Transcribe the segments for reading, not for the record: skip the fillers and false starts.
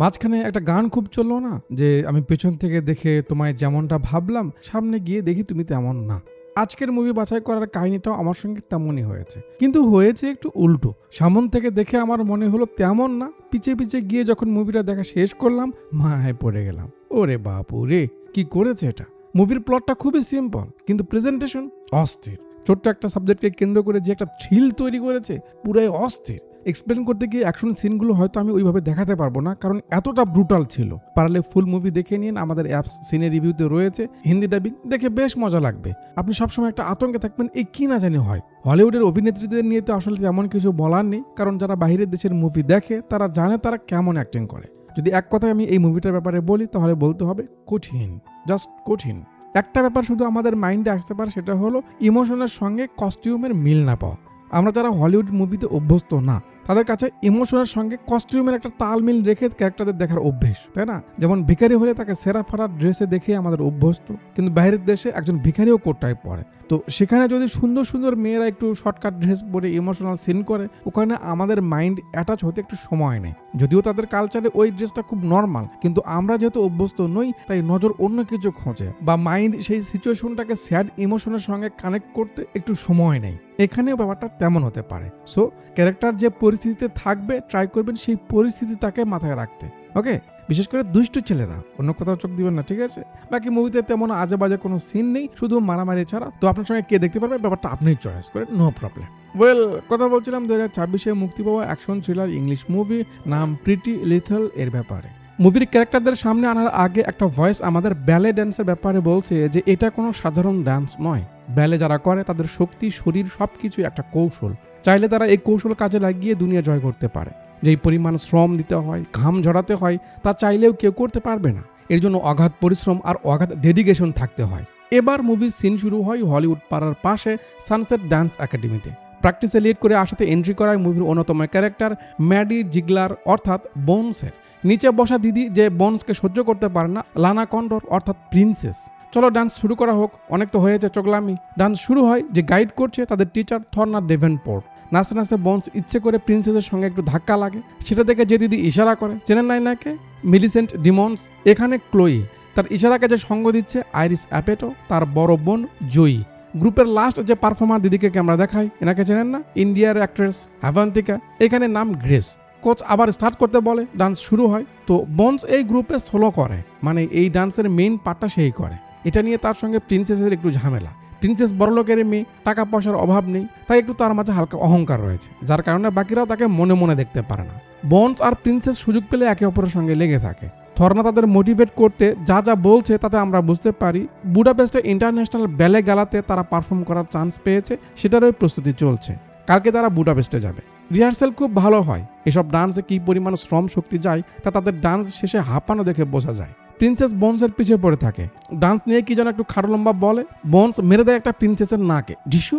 মাঝখানে একটা গান খুব চললো না, যে আমি পেছন থেকে দেখে তোমায় যেমনটা ভাবলাম, সামনে গিয়ে দেখি তুমি তেমন না। আজকের মুভি বাছাই করার কাহিনীটাও আমার সঙ্গে তেমনই হয়েছে, কিন্তু হয়েছে একটু উল্টো। সামন থেকে দেখে আমার মনে হলো তেমন না, পিছে পিছে গিয়ে যখন মুভিটা দেখা শেষ করলাম, মায়ায় পড়ে গেলাম। ওরে বাপু রে, কি করেছে এটা! মুভির প্লটটা খুবই সিম্পল, কিন্তু প্রেজেন্টেশন অস্থির। ছোট্ট একটা সাবজেক্টকে কেন্দ্র করে যে একটা থ্রিল তৈরি করেছে, পুরাই অস্থির। এক্সপ্লেন করতে গিয়ে অ্যাকশন সিনগুলো হয়তো আমি ওইভাবে দেখাতে পারবো না, কারণ এতটা ব্রুটাল ছিল। পারলে ফুল মুভি দেখে নিন, আমাদের অ্যাপস সিনে রিভিউতে রয়েছে হিন্দি ডাবিং, দেখে বেশ মজা লাগবে। আপনি সবসময় একটা আতঙ্কে থাকবেন এই কি না জানি হয়। হলিউডের অভিনেত্রীদের নিয়ে তো আসলে তেমন কিছু বলার নেই, কারণ যারা বাইরের দেশের মুভি দেখে তারা জানে তারা কেমন অ্যাক্টিং করে। যদি এক কথায় আমি এই মুভিটার ব্যাপারে বলি, তাহলে বলতে হবে কঠিন, জাস্ট কঠিন। একটা ব্যাপার শুধু আমাদের মাইন্ডে আসতে পারে, সেটা হলো ইমোশনের সঙ্গে কস্টিউমের মিল না পাওয়া। আমরা যারা হলিউড মুভিতে অভ্যস্ত না, তাদের কাছে ইমোশনের সঙ্গে কস্টিউমের একটা তালমিল রেখে ক্যারেক্টারদের দেখার অভ্যেস, তাই না? যেমন ভিখারি হলে তাকে সেরা ফারা ড্রেসে দেখে আমাদের অভ্যস্ত, কিন্তু বাইরের দেশে একজন ভিখারিও কোটটাই পরে। তো সেখানে যদি সুন্দর সুন্দর মেয়েরা একটু শর্টকাট ড্রেস পরে ইমোশনাল সিন করে, ওখানে আমাদের মাইন্ড অ্যাটাচ হতে একটু সময় নেয়। যদিও তাদের কালচারে ওই ড্রেসটা খুব নর্মাল, কিন্তু আমরা যেহেতু অভ্যস্ত নই, তাই নজর অন্য কিছু খোঁজে, বা মাইন্ড সেই সিচুয়েশনটাকে স্যাড ইমোশনের সঙ্গে কানেক্ট করতে একটু সময় নেয়। এখানেও ব্যাপারটা তেমন হতে পারে। সো ক্যারেক্টার যে পরিস্থিতিতে থাকবে, ট্রাই করবেন সেই পরিস্থিতি তাকে মাথায় রাখতে। ওকে, বিশেষ করে দুষ্ট ছেলেরা অন্য কোথাও চোখ দিবেন না, ঠিক আছে? বাকি মুভিতে তেমন আজে বাজে কোনো সিন নেই, শুধু মারামারি ছাড়া। তো আপনার সঙ্গে কে দেখতে পারবে, ব্যাপারটা আপনিই চয়েস করেন, নো প্রবলেম। ওয়েল, কথা বলছিলাম 2026-এ মুক্তি পাওয়া অ্যাকশন থ্রিলার ইংলিশ মুভি নাম প্রিটি লিথল এর ব্যাপারে। মুভির ক্যারেক্টারদের সামনে আনার আগে একটা ভয়েস আমাদের ব্যালে ড্যান্সের ব্যাপারে বলছে যে এটা কোনো সাধারণ ডান্স নয়। ব্যালে যারা করে তাদের শক্তি, শরীর সবকিছু একটা কৌশল। চাইলে তারা এই কৌশল কাজে লাগিয়ে দুনিয়া জয় করতে পারে। যেই পরিমাণ শ্রম দিতে হয়, ঘাম ঝরাতে হয়, তা চাইলেও কেউ করতে পারবে না। এর জন্য অগাধ পরিশ্রম আর অগাধ ডেডিকেশন থাকতে হয়। এবার মুভির সিন শুরু হয় হলিউড পাড়ার পাশে সানসেট ডান্স একাডেমিতে। প্র্যাকটিসে লিড করে আসাতে এন্ট্রি করায় মুভির অন্যতম ক্যারেক্টার ম্যাডি জিগলার অর্থাৎ বোনসের। নিচে বসা দিদি যে বোনসকে সহ্য করতে পারে না, লানা কন্ডর অর্থাৎ প্রিন্সেস। চলো ডান্স শুরু করা হোক, অনেক তো হয়েছে চগলামি। ডান্স শুরু হয়, যে গাইড করছে তাদের টিচার থর্না ডেভেনপোর্ট। নাচতে নাচতে বন্স ইচ্ছে করে প্রিন্সেসের সঙ্গে একটু ধাক্কা লাগে। সেটা দেখে যে দিদি ইশারা করে, চেনেন নাই নাকে, মিলিসেন্ট ডিমন্স। এখানে ক্লোই, তার ইশারাকে যে সঙ্গ দিচ্ছে আইরিস অ্যাপেটো, তার বড় বোন জয়ী। গ্রুপের লাস্ট যে পারফর্মার দিদিকে ক্যামেরা দেখায়, এনাকে চেনেন না, ইন্ডিয়ার অ্যাক্ট্রেস অ্যাভান্তিকা। এখানে নাম গ্রেস। কোচ আবার স্টার্ট করতে বলে, ডান্স শুরু হয়। তো বন্স এই গ্রুপে সোলো করে, মানে এই ডান্সের মেইন পার্টটা সেই করে। এটা নিয়ে তার সঙ্গে প্রিন্সেসের একটু ঝামেলা। প্রিন্সেস বড়লোকের মেয়ে, টাকা পয়সার অভাব নেই, তাই একটু তার মাঝে হালকা অহংকার রয়েছে, যার কারণে বাকিরাও তাকে মনে মনে দেখতে পারে না। বন্স আর প্রিন্সেস সুযোগ পেলে একে অপরের সঙ্গে লেগে থাকে। থর্না তাদের মোটিভেট করতে যা যা বলছে তাতে আমরা বুঝতে পারি বুডাপেস্টে ইন্টারন্যাশনাল ব্যালে গালাতে তারা পারফর্ম করার চান্স পেয়েছে, সেটারও প্রস্তুতি চলছে। কালকে তারা বুডাপেস্টে যাবে। রিহার্সেল খুব ভালো হয়। এসব ডান্সে কি পরিমাণ শ্রম শক্তি যায় তা তাদের ডান্স শেষে হাঁপানো দেখে বোঝা যায়। প্রিন্সেস বন্সের পিছিয়ে পড়ে থাকে। ডান্স নিয়ে কি যেন একটু খাটো লম্বা বলে, বন্স মেরে দেয় একটা প্রিন্সেসের নাকে। ঢিসু,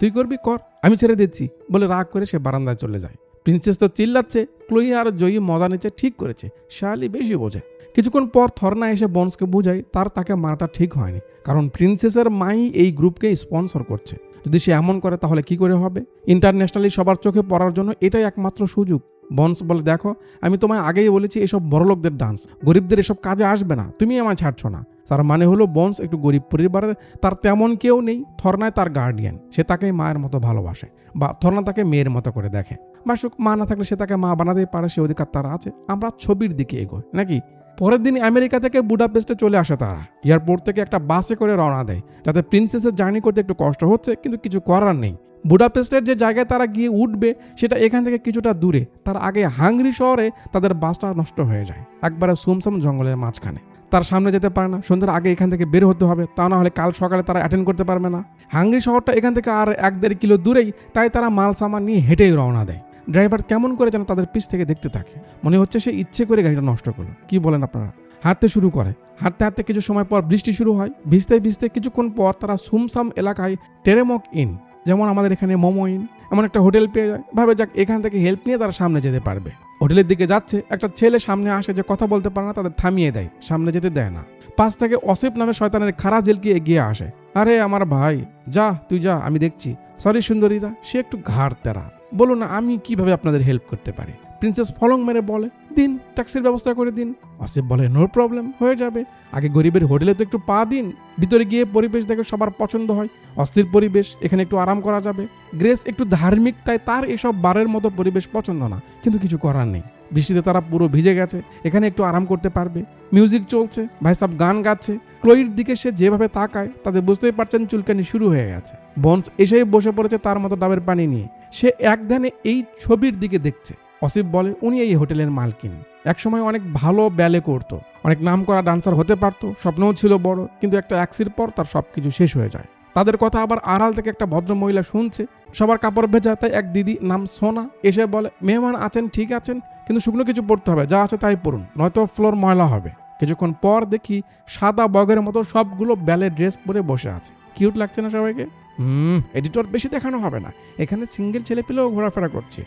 তুই করবি কর, আমি ছেড়ে দিচ্ছি বলে রাগ করে সে বারান্দায় চলে যায়। প্রিন্সেস তো চিল্লাচ্ছে, ক্লোই আর জয়ী মজা নিচ্ছে, ঠিক করেছে, শালি বেশি বোঝে। কিছুক্ষণ পর থর্না এসে বন্সকে বোঝায় তাকে মারাটা ঠিক হয়নি, কারণ প্রিন্সেসের মাই এই গ্রুপকে স্পন্সর করছে। যদি সে এমন করে তাহলে কি করে হবে? ইন্টারন্যাশনালি সবার চোখে পড়ার জন্য এটাই একমাত্র সুযোগ। বন্স বলে, দেখো আমি তোমায় আগেই বলেছি এসব বড়লোকদের ডান্স, গরিবদের এসব কাজে আসবে না, তুমি আমায় ছাড়ছো না। তার মানে হলো বন্স একটু গরিব পরিবারের, তার তেমন কেউ নেই। থর্নায় তার গার্ডিয়ান, সে তাকে মায়ের মতো ভালোবাসে, বা থর্না তাকে মেয়ের মতো করে দেখে। বাসুক, মা না থাকলে সে তাকে মা বানাতেই পারে, সে অধিকার তার আছে। আমরা ছবির দিকে এগোই নাকি? পরের দিন আমেরিকা থেকে বুডাপেস্টে চলে আসে তারা। এয়ারপোর্ট থেকে একটা বাসে করে রওনা দেয়, যাতে প্রিন্সেসের জার্নি করতে একটু কষ্ট হচ্ছে, কিন্তু কিছু করার নেই। বুডাপেস্টের যে জায়গায় তারা গিয়ে উঠবে সেটা এখান থেকে কিছুটা দূরে। তার আগে হাঙ্গরি শহরে তাদের বাসটা নষ্ট হয়ে যায়, একবারে সুমসাম জঙ্গলের মাঝখানে। তার সামনে যেতে পারে না, সন্ধ্যার আগে এখান থেকে বের হতে হবে, তা না হলে কাল সকালে তারা অ্যাটেন্ড করতে পারবে না। হাঙ্গরি শহরটা এখান থেকে আর 1-1.5 কিলো দূরেই, তাই তারা মাল সামান নিয়ে হেঁটেই রওনা দেয়। ড্রাইভার কেমন করে যেন তাদের পিছ থেকে দেখতে থাকে, মনে হচ্ছে সে ইচ্ছে করে গাড়িটা নষ্ট করলো। কি বলেন আপনারা? হাঁটতে শুরু করে। হাঁটতে হাঁটতে কিছু সময় পর বৃষ্টি শুরু হয়। ভিজতে ভিজতে কিছুক্ষণ পর তারা সুমসাম এলাকায় টেরেমক ইন, যেমন আমাদের এখানে মোমো ইন, এমন একটা হোটেল পেয়ে যায়। ভাবে যাক এখান থেকে হেল্প নিয়ে তারা সামনে যেতে পারবে। হোটেলের দিকে যাচ্ছে, একটা ছেলে সামনে আসে যে কথা বলতে পারে না, তাদের থামিয়ে দেয়, সামনে যেতে দেয় না। পাশ থেকে অসিফ নামে শয়তানের খাড়া জেলকি এগিয়ে আসে। আরে আমার ভাই, যা তুই যা, আমি দেখছি। সরি সুন্দরীরা, সে একটু ঘাড় তেরা, বলো না আমি কিভাবে আপনাদের হেল্প করতে পারি। প্রিন্সেস ফলং মেরে বলে, দিন, ট্যাক্সির ব্যবস্থা করে দিন। আসিফ বলে নো প্রবলেম, হয়ে যাবে, আগে গরিবের হোটেলে তো একটু পা দিন, ভিতরে গিয়ে পরিবেশ দেখে সবার পছন্দ হয়, অস্থির পরিবেশ, এখানে একটু আরাম করা যাবে। গ্রেস একটু ধার্মিক, তাই তার এসব বারের মতো পরিবেশ পছন্দ না, কিন্তু কিছু করার নেই, বৃষ্টিতে তারা পুরো ভিজে গেছে, এখানে একটু আরাম করতে পারবে। মিউজিক চলছে, ভাই সাহেব গান গাচ্ছে, ক্লোয়ির দিকে সে যেভাবে তাকায় তাতে বুঝতেই পারছেন চুলকানি শুরু হয়ে গেছে। বন্স এসেই বসে পড়েছে তার মতো ডাবের পানি নিয়ে, সে এক ধ্যানে এই ছবির দিকে দেখছে। আসিফ বলে উনি এই হোটেলের মালকিন, একসময় অনেক ভালো ব্যালে করতো, অনেক নাম করা ডান্সার হতে পারতো, স্বপ্নও ছিল বড়, কিন্তু একটা অ্যাক্সির পর তার সবকিছু শেষ হয়ে যায়। তাদের কথা আবার আড়াল থেকে একটা ভদ্র মহিলা শুনছে, সবার কাপড় ভেজা, তাই এক দিদি নাম সোনা এসে বলে মেহমান আছেন ঠিক আছেন, কিন্তু শুকনো কিছু পড়তে হবে, যা আছে তাই পড়ুন, নয়তো ফ্লোর ময়লা হবে। কিছুক্ষণ পর দেখি সাদা বগের মতো সবগুলো ব্যালে ড্রেস পরে বসে আছে। কিউট লাগছে না সবাইকে? এডিটর বেশি দেখানো হবে না, এখানে সিঙ্গেল ছেলে পেলেও ঘোরাফেরা করছে।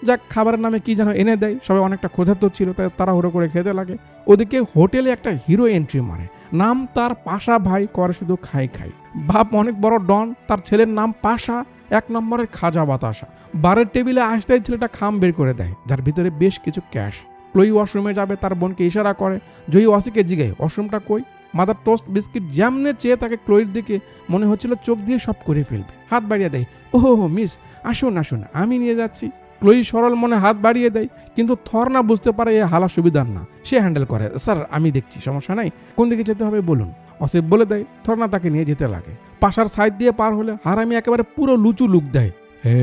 যাক, খাবারের নামে কি যেন এনে দেয়, সবাই অনেকটা ক্ষুধার্ত ছিল, তাই তাড়াহুড়ো করে খেতে লাগে। ওদিকে হোটেলে একটা হিরো এন্ট্রি মারে, নাম তার পাশা ভাই, করে শুধু খাই খাই। বাপ অনেক বড় ডন, তার ছেলের নাম পাশা, 1 নম্বরের খাজা বাতাসা। বারের টেবিলে আসতেই ছেলেটা খাম বের করে দেয়, যার ভিতরে বেশ কিছু ক্যাশ। ক্লোয়ি ওয়াশরুমে যাবে, তার বোনকে ইশারা করে। জয়ী ওয়াসিকে জিগায় ওয়াশরুমটা কই। মাদার টোস্ট বিস্কিট যেমনে চেয়ে তাকে ক্লোয়ির দিকে মনে হচ্ছিল চোখ দিয়ে সব করে ফেলবে, হাত বাড়িয়ে দেয়। ওহো মিস, আসুন আসুন, আমি নিয়ে যাচ্ছি। ক্লোয়ি সরল মনে হাত বাড়িয়ে দেয়, কিন্তু থর্না বুঝতে পারে এ হালা সুবিধার না, সে হ্যান্ডেল করে। স্যার আমি দেখছি, সমস্যা নাই, কোন দিকে যেতে হবে বলুন। আসিফ বলে দেয়, থর্না তাকে নিয়ে যেতে লাগে। পাশার সাইড দিয়ে পার হলে হারামি একেবারে পুরো লুচু লুক দেয়, হে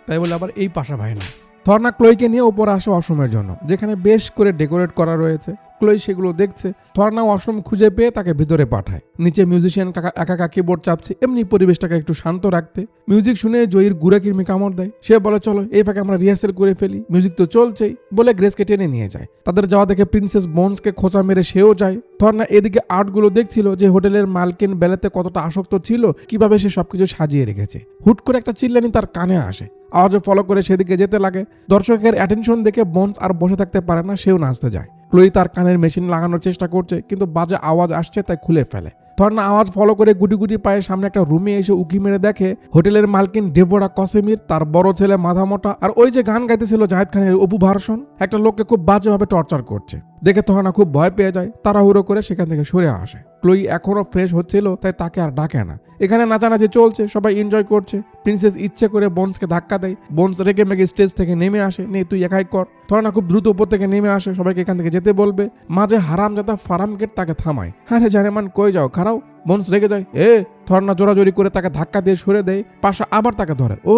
তাই বলে আবার এই পাশা ভাই না। থর্না ক্লোয়িকে নিয়ে উপরে আসে ওয়াশরুমের জন্য, যেখানে বেশ করে ডেকোরেট করা রয়েছে। ক্লোয়ি সেগুলো দেখছে, থর্না ওয়াশরুম খুঁজে পেয়ে তাকে ভিতরে পাঠায়। নিচে মিউজিশিয়ান কাকা একা কিবোর্ড চাপছে, এমনি পরিবেশটাকে একটু শান্ত রাখতে। মিউজিক শুনে জয়ীর গুড়া কিরমি কামড় দেয়, সে বলে চলো এই ফাঁকে আমরা রিহার্সেল করে ফেলি, মিউজিক তো চলছেই, বলে গ্রেসকে টেনে নিয়ে যায়। তাদের যাওয়া দেখে প্রিন্সেস বন্সকে খোঁচা মেরে সেও যায়। থর্না এদিকে আর্টগুলো দেখছিল, যে হোটেলের মালকিন বেলাতে কতটা আসক্ত ছিল, কিভাবে সে সবকিছু সাজিয়ে রেখেছে। হুট করে একটা চিল্লানি তার কানে আসে, আওয়াজে ফলো করে সেদিকে যেতে লাগে। দর্শকের অ্যাটেনশন দেখে বন্স আর বসে থাকতে পারে না, সেও নাচতে যায়। ক্লোয়ি তার কানের মেশিন লাগানোর চেষ্টা করছে, কিন্তু বাজে আওয়াজ আসছে, তাই খুলে ফেলে। থর্না আওয়াজ ফলো করে গুটি গুটি পায়ে সামনে একটা রুমে এসে উকি মেরে দেখে হোটেলের মালকিন ডেবোরা কসেমির, তার বড় ছেলে মাথা মোটা, আর ওই যে গান গাইতেছিল জাহেদ খানের অপু ভার্সন, একটা লোককে খুব বাজেভাবে টর্চার করছে। দেখে থর্না খুব ভয় পেয়ে যায়, তাড়াহুড়ো করে সেখান থেকে সরে আসে। ক্লোয়ি এখনো ফ্রেশ হচ্ছিল, তাই তাকে আর ডাকে না। এখানে নাচানাচি চলছে, সবাই এনজয় করছে। প্রিন্সেস ইচ্ছে করে বন্সকে ধাক্কা দেয়, বন্স রেগে মেগে স্টেজ থেকে নেমে আসে, নে তুই একাই কর। থর্না খুব দ্রুত উপর থেকে নেমে আসে, সবাইকে এখান থেকে যেতে বলবে। মাঝে হারামজাদা ফারামগেট তাকে থামায়, আরে জানেমান কই যাও, খারাও। বন্স রেগে যায়, থর্না জোরাজোরি করে তাকে ধাক্কা দিয়ে সরে দেয়। পাশা আবার তাকে ধরে, ও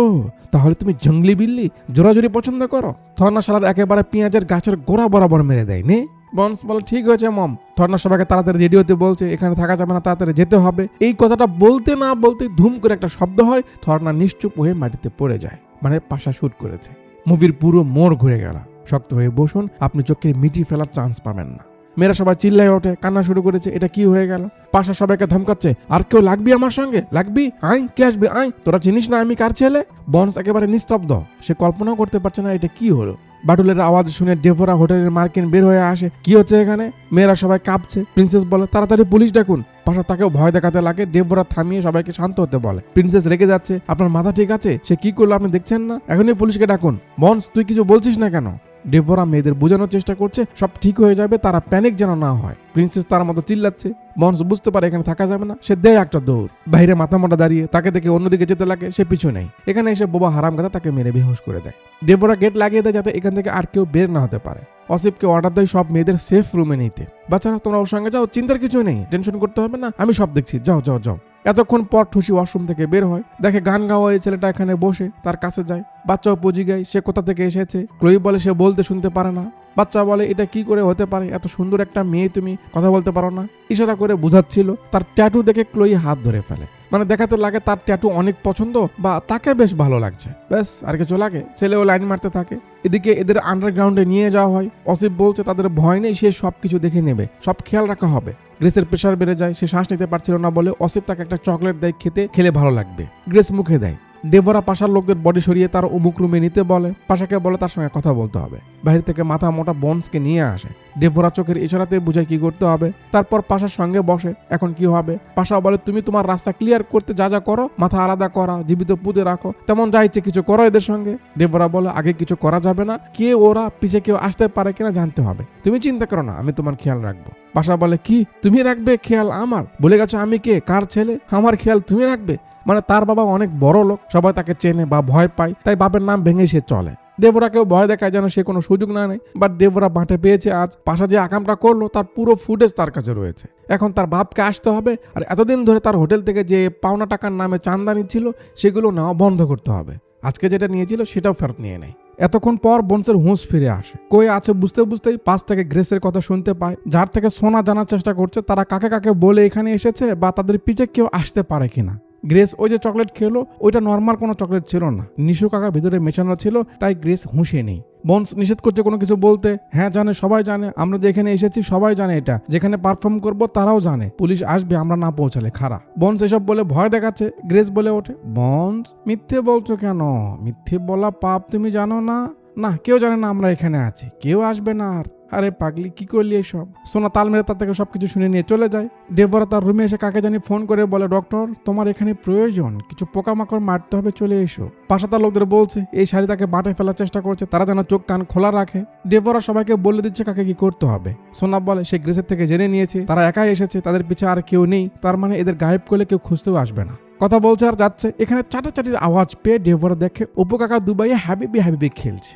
তাহলে তুমি জঙ্গলি বিল্লি, জোরাজোরি পছন্দ করো। থর্না শালার একেবারে পেঁয়াজের গাছের গোড়া বরাবর মেরে দেয়। নে বন্স বলে ঠিক হয়েছে মম। থর্না সবাইকে তাড়াতাড়ি রেডি হতে বলছে, এখানে থাকা যাবে না, তাড়াতাড়ি যেতে হবে। এই কথাটা বলতে না বলতে ধুম করে একটা শব্দ হয়, থর্না নিশ্চুপ হয়ে মাটিতে পড়ে যায়, মানে পাশা শুট করেছে। মুভির পুরো মোড় ঘুরে গেল। শক্ত হয়ে বসুন, আপনি চোখে মিটি ফেলার চান্স পাবেন না। মেয়েরা সবাই চিল্লায় ওঠে, কান্না শুরু করেছে, এটা কি হয়ে গেল। পাশা সবাইকে ধমকাচ্ছে, আর কেউ লাগবি আমার সঙ্গে, লাগবি, আই কে আসবি, আই তোরা চিনিস না আমি কার ছেলে। বন্স একেবারে নিস্তব্ধ, সে কল্পনাও করতে পারছে না এটা কি হলো। বাটুলের আওয়াজ শুনে ডেভোরা হোটেলের মার্কিন বের হয়ে আসে, কি হচ্ছে এখানে। মেয়েরা সবাই কাঁপছে। প্রিন্সেস বলে তাড়াতাড়ি পুলিশ ডাকুন। পাশা তাকেও ভয় দেখাতে লাগে। ডেভোরা থামিয়ে সবাইকে শান্ত হতে বলে। প্রিন্সেস রেগে যাচ্ছে, আপনার মাথা ঠিক আছে, সে কি করলো আপনি দেখছেন না, এখনই পুলিশকে ডাকুন। বন্স তুই কিছু বলছিস না কেন। ডেভোরা মেয়েদের বোঝানোর চেষ্টা করছে সব ঠিক হয়ে যাবে, তারা প্যানিক যেন না হয়। প্রিন্সেস তার মতো চিল্লাচ্ছে। বন্স বুঝতে পারে এখানে থাকা যাবে না, সে দেয় একটা দৌড়। বাইরে মাথা মোটা দাঁড়িয়ে তাকে দেখে অন্যদিকে যেতে লাগে, সে পিছু নেই। এখানে এসে বোবা হারামগাদা তাকে মেরে বেহুশ করে দেয়। ডেভোরা গেট লাগিয়ে দেয় যাতে এখান থেকে আর কেউ বের না হতে পারে। আসিফকে অর্ডার দেয় সব মেয়েদের সেফ রুমে নিতে। বাচ্চারা তোমরা ওর সঙ্গে যাও, চিন্তার কিছু নেই, টেনশন করতে হবে না, আমি সব দেখছি, যাও যাও যাও। এতক্ষণ পর ঠুসি ওয়াশরুম থেকে বের হয়, দেখে গান গাওয়া এই ছেলেটা এখানে বসে, তার কাছে যায়। বাচ্চাও পুজি গায়, সে কোথা থেকে এসেছে। ক্লোয়ি বলে সে বলতে শুনতে পারে না। বাচ্চা বলে এটা কি করে হতে পারে, এত সুন্দর একটা মেয়ে তুমি কথা বলতে পারো না। ইশারা করে বুঝাচ্ছিল। তার ট্যাটু দেখে ক্লোয়ি হাত ধরে ফেলে, মানে দেখাতে লাগে তার ট্যাটু অনেক পছন্দ বা তাকে বেশ ভালো লাগছে। ব্যাস আর কিছু লাগে, ছেলেও লাইন মারতে থাকে। এদিকে এদের আন্ডারগ্রাউন্ডে নিয়ে যাওয়া হয়। আসিফ বলছে তাদের ভয় নেই, সে সবকিছু দেখে নেবে, সব খেয়াল রাখা হবে। গ্রেসের প্রেশার বেড়ে যায়, সে শ্বাস নিতে পারছিল না বলে আসিফ তাকে একটা চকলেট দেয়, খেলে ভালো লাগবে। গ্রেস মুখে দেয়। ডেভোরা পাশার লোকদের বডি সরিয়ে তার অমুক রুমে নিতে বলে। পাশাকে বলে তার সঙ্গে কথা বলতে হবে। বাইরে থেকে মাথা মোটা বন্সকে নিয়ে আসে। ডেবোরা চোখের ইশারাতে বুঝায় কি করতে হবে। তারপর পাশার সঙ্গে বসে। এখন কি হবে? পাশা বলে, তুমি তোমার রাস্তা ক্লিয়ার করতে যা যা করো, মাথা আলাদা করা, জীবিত পুঁতে রাখো, তেমন যা ইচ্ছে কিছু করো এদের সঙ্গে। ডেবোরা বলে, আগে কিছু করা যাবে না, কে ওরা, পিছে কেউ আসতে পারে কিনা জানতে হবে। তুমি চিন্তা করো না, আমি তোমার খেয়াল রাখবো। পাশা বলে, কি তুমি রাখবে খেয়াল আমার? বলে গেছো আমি কে, কার ছেলে, আমার খেয়াল তুমি রাখবে? মানে তার বাবা অনেক বড় লোক, সবাই তাকে চেনে বা ভয় পায়, তাই বাপের নাম ভেঙে সে চলে। ডেবোরাকেও ভয় দেখায় যেন সে কোনো সুযোগ না নেয়। বাট ডেবোরা বাঁটে পেয়েছে আজ। পাশা যে আকামটা করলো তার পুরো ফুটেজ তার কাছে রয়েছে। এখন তার বাপকে আসতে হবে, আর এতদিন ধরে তার হোটেল থেকে যে পাওনা টাকার নামে চাঁদা নিচ্ছিল সেগুলো নেওয়া বন্ধ করতে হবে। আজকে যেটা নিয়েছিল সেটাও ফেরত নিয়ে নেয়। এতক্ষণ পর বন্সের হুঁশ ফিরে আসে। কই আছে বুঝতে বুঝতেই পাশ থেকে গ্রেসের কথা শুনতে পায়, যার থেকে সোনা জানার চেষ্টা করছে তারা কাকে কাকে বলে এখানে এসেছে বা তাদের পিছে কেউ আসতে পারে কিনা। গ্রেস ওই যে চকলেট খেলো ওইটা নর্মাল কোনো চকলেট ছিল না, নিশু কাকা ভিতরে মেশানো ছিল, তাই গ্রেস হুঁশে নেই। বন্স নিষেধ করছে কোনো কিছু বলতে। হ্যাঁ জানে, সবাই জানে, আমরা যে এখানে এসেছি সবাই জানে, এটা যেখানে পারফর্ম করব তারাও জানে, পুলিশ আসবে আমরা না পৌঁছালে। খারা বন্স এসব বলে ভয় দেখাচ্ছে। গ্রেস বলে ওঠে, বন্স মিথ্যে বলছো কেন? মিথ্যে বলা পাপ, তুমি জানো না? না, কেউ জানে না আমরা এখানে আছি, কেউ আসবে না আর। আরে পাগলি, কি করলি এসব? সোনা তাল মেরে তার থেকে সবকিছু শুনে নিয়ে চলে যায়। ডেবোরা তার রুমে এসে কাকে জানি ফোন করে বলে, ডক্টর তোমার এখানে প্রয়োজন, কিছু পোকামাকড় মারতে হবে, চলে এসো। পাশা তার লোকদের বলছে এই শাড়ি তাকে বাটে ফেলার চেষ্টা করছে, তারা যেন চোখ কান খোলা রাখে। ডেবোরা সবাইকে বলে দিচ্ছে কাকে কি করতে হবে। সোনা বলে সে গ্রেসের থেকে জেনে নিয়েছে, তারা একাই এসেছে, তাদের পিছে আর কেউ নেই, তার মানে এদের গায়েব করলে কেউ খুঁজতেও আসবে না। কথা বলছে আর যাচ্ছে। এখানে চাটাচাটির আওয়াজ পেয়ে ডেবোরা দেখে অপু কাকা দুবাইয়ে হাবিবি হাবিবি খেলছে।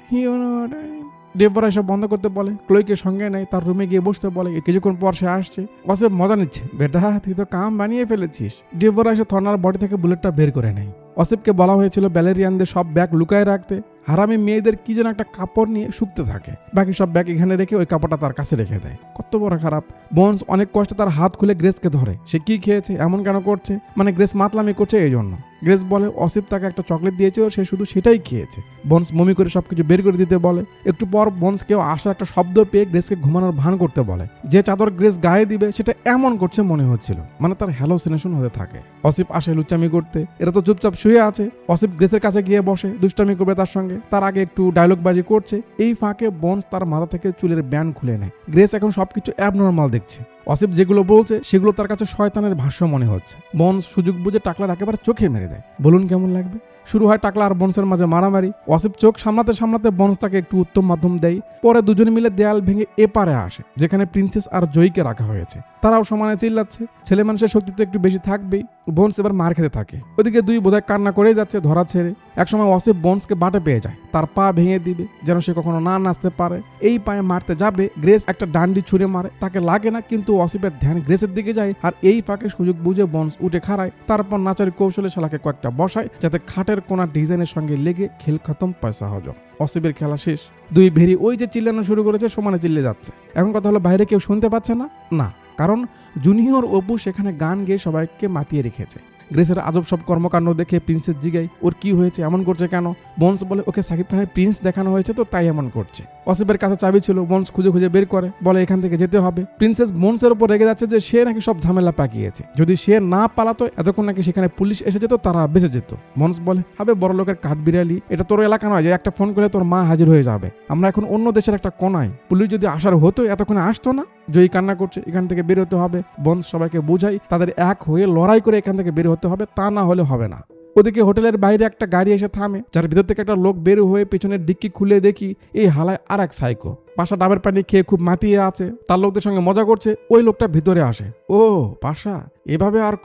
ডেবোরা এসব বন্ধ করতে বলে, ক্লোইকে সঙ্গে নেয়, তার রুমে গিয়ে বসতে বলে। কিছুক্ষণ পর সে আসছে। অসেব মজা নিচ্ছে, বেটা তুই তো কাম বানিয়ে ফেলেছিস। ডেবোরা এসে থর্নার বডি থেকে বুলেটটা বের করে নেয়। অসিফকে বলা হয়েছিল ব্যালেরিয়ানদের সব ব্যাগ লুকায় রাখতে, হারামি মেয়েদের কি যেন একটা কাপড় নিয়ে শুকতে থাকে, বাকি সব ব্যাগ এখানে রেখে ওই কাপড়টা তার কাছে রেখে দেয়। কত বড় খারাপ। বন্স অনেক কষ্টে তার হাত খুলে গ্রেসকে ধরে। সে কি খেয়েছে, এমন কেন করছে? মানে গ্রেস মাতলামি করছে এই জন্য। গ্রেস বলে অসিফ তাকে একটা চকলেট দিয়েছিল, সে শুধু সেটাই খেয়েছে। বন্স মমি করে সবকিছু বের করে দিতে বলে। একটু পর বন্স কেউ আসার একটা শব্দ পেয়ে গ্রেসকে ঘুমানোর ভান করতে বলে। যে চাদর গ্রেস গায়ে দিবে সেটা এমন করছে মনে হচ্ছিল, মানে তার হ্যালোসিনেশন হতে থাকে। অসিফ আসে লুচামি করতে, এরা তো চুপচাপ শুয়ে আছে। অসিফ গ্রেসের কাছে গিয়ে বসে, দুষ্টামি করবে তার সঙ্গে। তার আগে একটু ডায়লগ বাজি করছে। এই ফাঁকে বন্স তার মাথা থেকে চুলের ব্যান্ড খুলে নেয়। গ্রেস এখন সবকিছু অ্যাবনর্মাল দেখছে। অসিফ যেগুলো বলছে সেগুলো তার কাছে শয়তানের ভাষ্য মনে হচ্ছে। বন্স সুযোগ বুঝে টাকলার একেবারে চোখে মেরে দেয়। বলুন কেমন লাগবে? শুরু হয় টাকলা আর বন্সের মাঝে মারামারি। অসিফ চোখ সামলাতে সামলাতে বন্স তাকে একটু উত্তম মাধ্যম দেয়। পরে দুজন মিলে দেয়াল ভেঙে এপারে আসে, যেখানে প্রিন্সেস আর জয়ীকে রাখা হয়েছে। তারাও সমানে চিল্লাচ্ছে। ছেলে মানুষের শক্তি তো একটু বেশি থাকবেই। বন্স এবার মার খেতে থাকে। ওদিকে দুই বোধহয় কান্না করেই যাচ্ছে ধরা ছেড়ে। একসময় অসিফ বন্সকে বাটে পেয়ে যায়, তার পা ভেঙে দিবে যেন সে কখনো না নাচতে পারে। এই পায়ে মারতে যাবে, গ্রেস একটা ডান্ডি ছুঁড়ে মারে, তাকে লাগে না, কিন্তু অসিফের ধ্যান গ্রেসের দিকে যায়। আর এই ফাঁকে সুযোগ বুঝে বন্স উঠে খাড়ায়। তারপর নাচের কৌশলে শালাকে কয়েকটা বসায়, যাতে খাটের কোনা ডিজাইনের সঙ্গে লেগে খেল খতম, পয়সা হজম। অসিফের খেলা শেষ। দুই ভেরি ওই যে চিল্লানো শুরু করেছে সমানে চিল্লে যাচ্ছে। এখন কথা হলো বাইরে কেউ শুনতে পাচ্ছে না, না, কারণ জুনিয়র অপু সেখানে গান গেয়ে সবাইকে মাতিয়ে রেখেছে। গ্রেসের আজব সব কর্মকাণ্ড দেখে প্রিন্সেস জিগায়, ওর কি হয়েছে, এমন করছে কেন? বন্স বলে ওকে সাকিব খানের প্রিন্স দেখানো হয়েছে তো তাই এমন করছে। অসিফের কাছে চাবি ছিল, বন্স খুঁজে খুঁজে বের করে, বলে এখান থেকে যেতে হবে। প্রিন্সেস বন্সের উপর রেগে যাচ্ছে যে সে নাকি সব ঝামেলা পাকিয়েছে, যদি সে না পালাতো এতক্ষণ নাকি সেখানে পুলিশ এসে যেত, তারা বেঁচে যেত। বন্স বলে, হবে বড় লোকের কাঠ বিড়ালি, এটা তোর এলাকা নয় যে একটা ফোন করলে তোর মা হাজির হয়ে যাবে। আমরা এখন অন্য দেশের একটা কোনায়, পুলিশ যদি আসার হতো এতক্ষণে আসতো না। জয়ী কান্না করছে, এখান থেকে বের হতে হবে। বন্স সবাইকে বুঝাই তাদের এক হয়ে লড়াই করে এখান থেকে বের হতে হবে, তা না হলে হবে না। ওদিকে হোটেলের বাইরে একটা গাড়ি এসে থামে, যার ভিতর থেকে একটা লোক বের হয়ে পেছনের ডিক্কি খুলে দেখি এই হালায় আর এক সাইকো। পাশা ডাবের পানি খেয়ে খুব মাতিয়ে আছে, তার লোকদের সঙ্গে মজা করছে। ওই লোকটা ভিতরে আসে। ও পাশা, এভাবে আর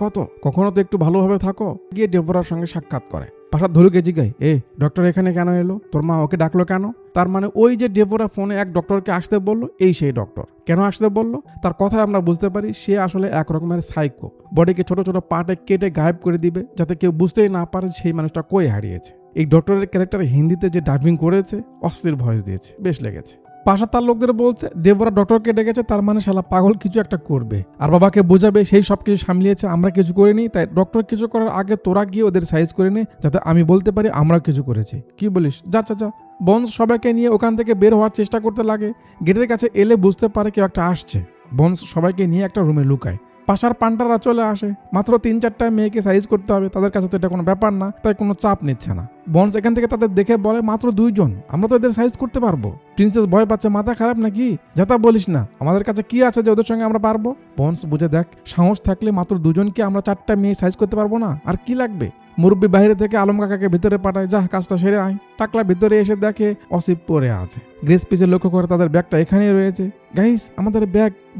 কখনো তো একটু ভালোভাবে থাকো। গিয়ে ডেবোরার সঙ্গে সাক্ষাৎ করে। পাশা ধলুকে জিগায়, ডক্টর এখানে কেন এলো? তোর মা ওকে ডাকলো কেন? তার মানে ওই যে ডেবোরা ফোনে এক ডক্টরকে আসতে বললো, এই সেই ডক্টর। কেন আসতে বললো? তার কথায় আমরা বুঝতে পারি সে আসলে এক রকমের সাইকো। বডিকে ছোট ছোট পার্টে কেটে গায়েব করে দিবে, যাতে কেউ বুঝতেই না পারে সেই মানুষটা কই হারিয়েছে। এই ডক্টরের ক্যারেক্টার হিন্দিতে যে ডাবিং করেছে, অস্থির ভয়েস দিয়েছে, বেশ লেগেছে। পাশা তার লোকদের বলছে ডেবোরা ডক্টরকে ডেকেছে, তার মানে শালা পাগল কিছু একটা করবে আর বাবাকে বোঝাবে, সেই সব কিছু সামলিয়েছে, আমরা কিছু করিনি। তাই ডক্টর কিছু করার আগে তোরা গিয়ে ওদের সাইজ করে নে, যাতে আমি বলতে পারি আমরা কিছু করেছি। কি বলিস? যা যা যা। বন্স সবাইকে নিয়ে ওখান থেকে বের হওয়ার চেষ্টা করতে লাগে। গেটের কাছে এলে বুঝতে পারে কেউ একটা আসছে। বন্স সবাইকে নিয়ে একটা রুমে লুকায়। পাশার পান্ডাররা চলে আসে, মাত্র 3-4টা মেয়েকে সাইজ করতে হবে, তাদের কাছে তো এটা কোনো ব্যাপার না, তাই কোনো চাপ নিচ্ছে না। বন্স এখান থেকে তাদের দেখে বলে মাত্র 2 জন, আমরা তো এদের সাইজ করতে পারবো। প্রিন্সেস ভয় পাচ্ছে, মাথা খারাপ নাকি, যাতা বলিস না, আমাদের কাছে কি আছে যে ওদের সঙ্গে আমরা পারবো। বন্স বুঝে দেখ, সাহস থাকলে মাত্র 2 জনকে আমরা 4টা মেয়ে সাইজ করতে পারবো না, আর কি লাগবে। মুরব্বী বাইরে থেকে আলম কাকাকে ভিতরে পাঠায়, যা কাজটা সেরে আয়। টাকলা ভিতরে এসে দেখে অসিফ পরে আছে। গ্রেস পিছে লক্ষ্য করে তাদের ব্যাগটা এখানেই রয়েছে। গাইস, আমাদের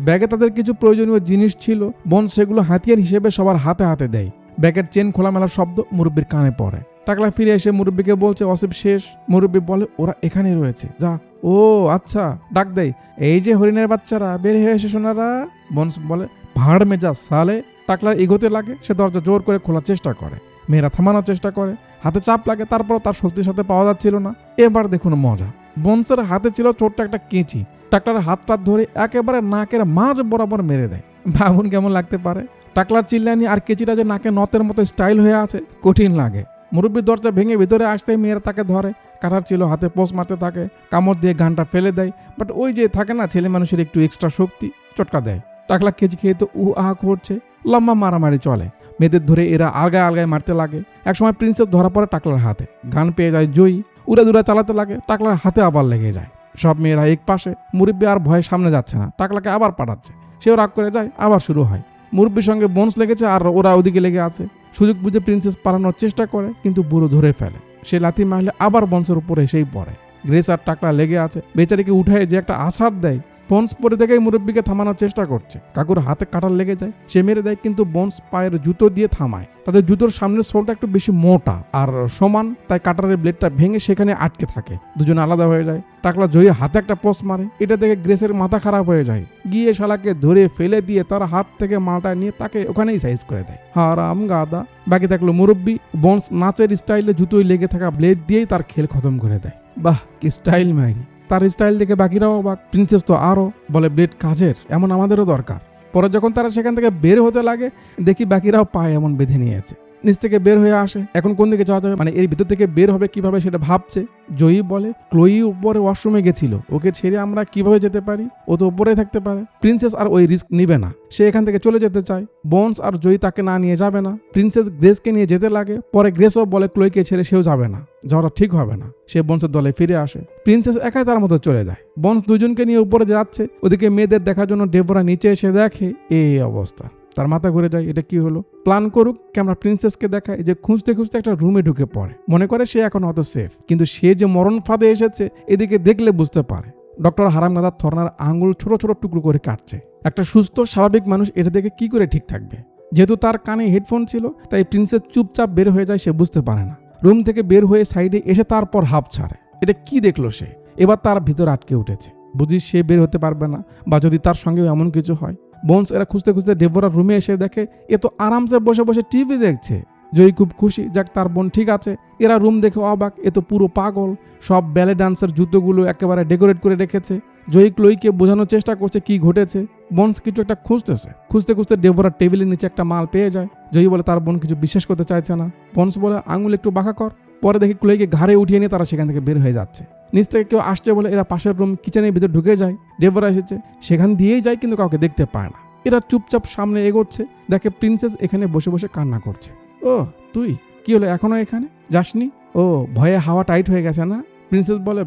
ব্যাগে তাদের কিছু প্রয়োজনীয় জিনিস ছিল। বন্স সেগুলো হাতিয়ার হিসেবে সবার হাতে হাতে দেয়। ব্যাগের চেন খোলামেলার শব্দ মুরব্বীর কানে পড়ে। টাকলা ফিরে এসে মুরব্বীকে বলছে অসিফ শেষ। মুরব্বী বলে ওরা এখানেই রয়েছে, যা। ও আচ্ছা, ডাক দেয়, এই যে হরিণের বাচ্চারা, বের হয়ে এসে শোনারা। বন্স বলে ভাড় মেজাজ সালে। টাকলার এগোতে লাগে, সে দরজা জোর করে খোলার চেষ্টা করে। মেয়েরা থামানোর চেষ্টা করে, হাতে চাপ লাগে, তারপর তার শক্তির সাথে পাওয়া যাচ্ছিল না। এবার দেখুন মজা, বন্সের হাতে ছিল ছোট্ট একটা কেঁচি। টাকলার হাতটা ধরে একেবারে নাকের মাঝ বরাবর মেরে দেয়। ভাবুন কেমন লাগতে পারে। টাকলার চিল্লানি আর কেঁচিটা যে নাকে নতের মতো স্টাইল হয়ে আছে, কঠিন লাগে। মুরব্বীর দরজা ভেঙে ভিতরে আসতে মেয়েরা তাকে ধরে, কাটার ছিল হাতে পোষ মারতে থাকে, কামড় দিয়ে গানটা ফেলে দেয়। বাট ওই যে থাকে না ছেলে মানুষের একটু এক্সট্রা শক্তি, চটকা দেয়। টাকলা কেজি খেয়ে তো আহ করছে, লম্বা মারামারি চলে। মেয়েদের ধরে এরা আলগায় আলগায় মারতে লাগে। একসময় প্রিন্সেস ধরা পড়ে টাকলার হাতে, গান পেয়ে যায় জয়ী, উড়া চালাতে লাগে, টাকলার হাতে আবার লেগে যায়। সব মেয়েরা এক পাশে, মুরব্বী আর ভয়ে সামনে যাচ্ছে না, টাকলাকে আবার পাঠাচ্ছে। সেও রাগ করে যায়, আবার শুরু হয়। মুরব্বীর সঙ্গে বন্স লেগেছে আর ওরা ওদিকে লেগে আছে। সুযোগ বুঝে প্রিন্সেস পালানোর চেষ্টা করে, কিন্তু বুড়ো ধরে ফেলে। সে লাথি মারলে আবার বন্সের উপরে এসেই পড়ে। গ্রেস আর টাকলা লেগে আছে, বেচারিকে উঠায় যে একটা আছাড় দেয়। বন্স পরে দেখেই মুরব্বীকে থামানোর চেষ্টা করছে, কাকুর হাতে কাটার লেগে যায়, সে মেরে দেয়, কিন্তু বন্স পায়ের জুতো দিয়ে থামায়। তাদের জুতোর সামনের সোলটা একটু বেশি মোটা আর সমান, তাই কাটারের ব্লেডটা ভেঙে সেখানে আটকে থাকে। দুজনে আলাদা হয়ে যায়। টাকলা জয়ীর হাতে একটা পোস্ট মারে, এটা দেখে গ্রেসের মাথা খারাপ হয়ে যায়। গিয়ে শালাকে ধরে ফেলে দিয়ে তার হাত থেকে মালটা নিয়ে তাকে ওখানেই সাইজ করে দেয়। হারাম গাদা। বাকি থাকলো মুরব্বী। বন্স নাচের স্টাইলে জুতোয় লেগে থাকা ব্লেড দিয়েই তার খেল খতম করে দেয়। বাহ, কি স্টাইল মাইরি। তার স্টাইল দেখে বাকিরাও অবাক, প্রিন্সেস তো আরও, বলে ব্লেড কাজের, এমন আমাদেরও দরকার। পরে যখন তারা সেখান থেকে বের হতে লাগে, দেখি বাকিরাও পায়ে এমন বেঁধে নিয়েছে। নিচ থেকে বের হয়ে আসে, এখন কোন দিকে যাওয়া যাবে, মানে এর ভিতর থেকে বের হবে কিভাবে সেটা ভাবছে। জয়ী বলে ক্লোই উপরে ওয়াশরুমে গেছিল, ওকে ছেড়ে আমরা কিভাবে যেতে পারি, ও তো উপরে থাকতে পারে। প্রিন্সেস আর ওই রিস্ক নিবে না, সে এখান থেকে চলে যেতে চায়। বন্স আর জয়ী তাকে না নিয়ে যাবে না। প্রিন্সেস গ্রেসকে নিয়ে যেতে লাগে, পরে গ্রেসও বলে ক্লোইকে ছেড়ে সেও যাবে না, যাওয়াটা ঠিক হবে না। সে বন্সের দলে ফিরে আসে। প্রিন্সেস একাই তার মতো চলে যায়। বন্স দুজনকে নিয়ে উপরে যাচ্ছে, ওদিকে মেয়েদের দেখার জন্য ডেবোরা নিচে এসে দেখে এই অবস্থা। তার মাথা ঘুরে যায়, এটা কি হলো। প্ল্যান করুক ক্যামেরা প্রিন্সেসকে দেখায় যে খুঁজতে খুঁজতে একটা রুমে ঢুকে পড়ে, মনে করে সে এখন অত সেফ, কিন্তু সে যে মরণ ফাঁদে এসেছে এদিকে দেখলে বুঝতে পারে। ডক্টর হারামগাদা থর্নার আঙ্গুল ছোট ছোট টুকরো করে কাটছে। একটা সুস্থ স্বাভাবিক মানুষ এটা দেখে কি করে ঠিক থাকবে। যেহেতু তার কানে হেডফোন ছিল, তাই প্রিন্সেস চুপচাপ বের হয়ে যায়, সে বুঝতে পারে না। রুম থেকে বের হয়ে সাইডে এসে তারপর হাঁপ ছাড়ে। এটা কি দেখলো সে, এবার তার ভিতর আটকে উঠেছে। বুঝি সে বের হতে পারবে না, বা যদি তার সঙ্গেও এমন কিছু হয়। বন্স এরা খুঁজতে খুঁজতে ডেবোরার রুমে এসে দেখে এ তো আরামসে বসে বসে টিভি দেখছে। জয়ী খুব খুশি, যাক তার বোন ঠিক আছে। এরা রুম দেখে অবাক, এ তো পুরো পাগল। সব ব্যালে ডান্সের জুতোগুলো একেবারে ডেকোরেট করে রেখেছে। জয়ী ক্লোইকে বোঝানোর চেষ্টা করছে কি ঘটেছে। বন্স কিছু একটা খুঁজতেছে, খুঁজতে খুঁজতে ডেবোরার টেবিলের নিচে একটা মাল পেয়ে যায়। জয়ী বলে তার বোন কিছু বিশ্বাস করতে চাইছে না। বন্স বলে আঙুল একটু বাঁকা কর। পরে দেখি ক্লোইকে ঘাড়ে উঠিয়ে নিয়ে তারা সেখান থেকে বের হয়ে যাচ্ছে। নিচ থেকে কেউ আসছে বলে এরা পাশের রুম কিচেনের ভিতরে ঢুকে যায়। ডেবোরা এসেছে, সেখান দিয়েই যায়, কিন্তু কাউকে দেখতে পায় না। এরা চুপচাপ সামনে এগোচ্ছে, দেখে প্রিন্সেস এখানে বসে বসে কান্না করছে। ও তুই কি হলো, এখনো এখানে যাসনি? ও ভয়ে হাওয়া টাইট হয়ে গেছে না? প্রিন্সেস বলে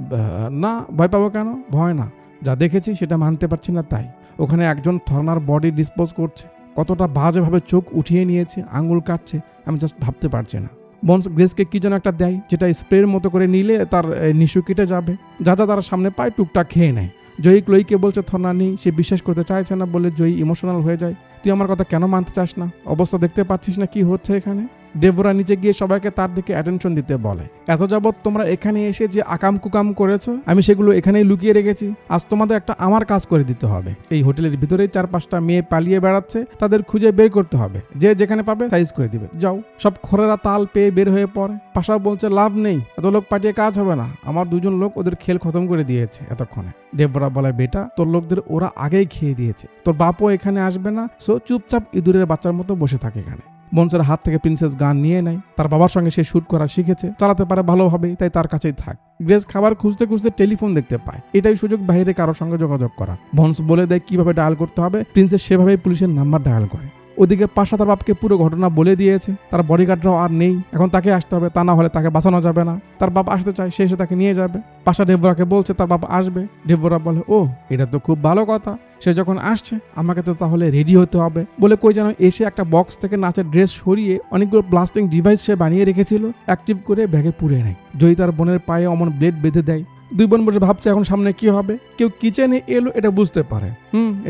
না, ভয় পাবো কেন, ভয় না, যা দেখেছি সেটা মানতে পারছি না তাই। ওখানে একজন থর্নার বডি ডিসপোজ করছে, কতটা বাজেভাবে চোখ উঠিয়ে নিয়েছে, আঙুল কাটছে, আমি জাস্ট ভাবতে পারছি না। বন্স গ্রেসকে কি যেন একটা দেয়, যেটা স্প্রের মতো করে নিলে তার নিশু কেটে যাবে। যা যা তারা সামনে পায় টুকটাক খেয়ে নেয়। জয়ী ক্লোইকে বলছে থর্না নেই, সে বিশ্বাস করতে চাইছে না বলে জয়ী ইমোশনাল হয়ে যায়। তুই আমার কথা কেন মানতে চাস না? অবস্থা দেখতে পাচ্ছিস না কি হচ্ছে এখানে? ডেবোরা নিচে গিয়ে সবাইকে তার দিকে অ্যাটেনশন দিতে বলে। এত যাবৎ তোমরা এখানে এসে যে আকাম কুকাম করেছো, আমি সেগুলো এখানেই লুকিয়ে রেখেছি। আজ তোমাদের একটা আমার কাজ করে দিতে হবে। এই হোটেলের ভিতরেই 4-5টা মেয়ে পালিয়ে বেড়াচ্ছে, তাদের খুঁজে বের করতে হবে। যে যেখানে পাবে সাইজ করে দিবে, যাও। সব খোরেরা তাল পেয়ে বের হয়ে পড়ে। পাশা বলছে লাভ নেই, এত লোক পাঠিয়ে কাজ হবে না, আমার 2 জন লোক ওদের খেল খতম করে দিয়েছে এতক্ষণে। ডেবোরা বলে বেটা, তোর লোকদের ওরা আগেই খেয়ে দিয়েছে, তোর বাপও এখানে আসবে না, সো চুপচাপ ইঁদুরের বাচ্চার মতো বসে থাকে এখানে। বোনসের হাত থেকে প্রিন্সেস গান নিয়ে নেয়। তার বাবার সঙ্গে সে শুট করা শিখেছে, চালাতে পারে ভালোভাবে, তাই তার কাছেই থাক। গ্রেস খাবার খুঁজতে খুঁজতে টেলিফোন দেখতে পায়, এটাই সুযোগ বাইরে কারোর সঙ্গে যোগাযোগ করা। বোনস বলে দেয় কিভাবে ডায়াল করতে হবে, প্রিন্সেস সেভাবেই পুলিশের নাম্বার ডায়াল করে। ওদিকে পাশা তার বাপকে পুরো ঘটনা বলে দিয়েছে, তার বডিগার্ডরাও আর নেই, এখন তাকে আসতে হবে, তা না হলে তাকে বাঁচানো যাবে না। তার বাপ আসতে চায়, সে এসে তাকে নিয়ে যাবে। পাশা ডেবোরাকে বলছে তার বাপ আসবে। ডেবোরা বলে ও এটা তো খুব ভালো কথা, সে যখন আসছে আমাকে তো তাহলে রেডি হতে হবে। বলে কই যেন এসে একটা বক্স থেকে নাচের ড্রেস সরিয়ে অনেকগুলো ব্লাস্টিং ডিভাইস সে বানিয়ে রেখেছিল, অ্যাক্টিভ করে ব্যাগে পুরে নেয়। জয়ী তার বোনের পায়ে অমন ব্লেড বেঁধে দেয়। দুই বোন বসে ভাবছে এখন সামনে কি হবে। কেউ কিচেনে এলো এটা বুঝতে পারে,